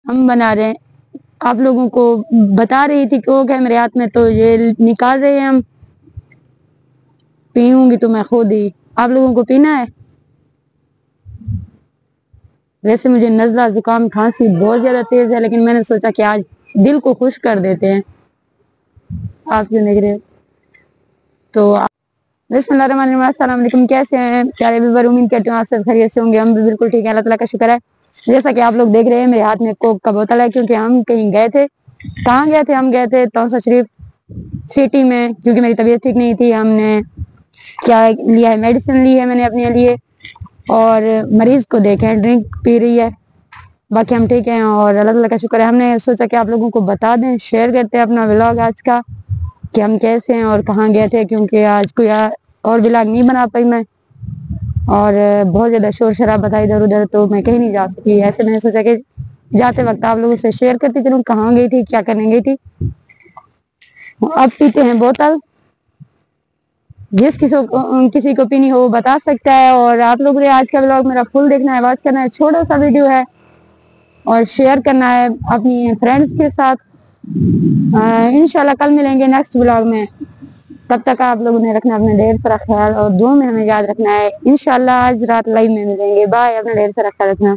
हम बना रहे हैं, आप लोगों को बता रही थी कि वो क्या मेरे हाथ में, तो ये निकाल रहे हैं हम। पीऊंगी तो मैं खुद ही, आप लोगों को पीना है? वैसे मुझे नज़ला जुकाम खांसी बहुत ज्यादा तेज है, लेकिन मैंने सोचा कि आज दिल को खुश कर देते हैं। आप क्यों देख रहे हो? तो बिस्मिल्लाहिर्रहमानिर्रहीम, कैसे हैं प्यारे व्यूअर? उम्मीद करती हूँ आप सब खैरियत से होंगे। हम भी बिल्कुल ठीक है, अल्लाह ताला का शुक्र है। जैसा कि आप लोग देख रहे हैं मेरे हाथ में कोक का बोतल है, क्योंकि हम कहीं गए थे। कहाँ गए थे? हम गए थे तौसा शरीफ सिटी में, क्योंकि मेरी तबीयत ठीक नहीं थी। हमने क्या लिया है, मेडिसिन ली है मैंने अपने लिए, और मरीज को देखें ड्रिंक पी रही है। बाकी हम ठीक हैं और अल्लाह ताला का शुक्र है। हमने सोचा कि आप लोगों को बता दें, शेयर करते हैं अपना व्लॉग आज का कि हम कैसे हैं और कहाँ गए थे, क्योंकि आज कोई और व्लॉग नहीं बना पाई मैं, और बहुत ज़्यादा शोर शराबा था इधर उधर, तो मैं कहीं नहीं जा सकी। ऐसे मैंने सोचा कि जाते वक्त आप लोगों से शेयर करती चलूँ कहाँ गई थी, क्या करने गई थी। अब पीते हैं बोतल, किसी को पीनी हो वो बता सकता है। और आप लोगों ने आज का व्लॉग मेरा फुल देखना है, वॉच करना है, छोटा सा वीडियो है और शेयर करना है अपनी फ्रेंड्स के साथ। इंशाल्लाह कल मिलेंगे नेक्स्ट व्लॉग में। तब तक आप लोगों ने रखना अपना ढेर सारा ख्याल और दुआ में हमें याद रखना है। इंशाल्लाह आज रात लाइव में मिलेंगे। बाय, अपना ढेर सारा ख्याल रखना।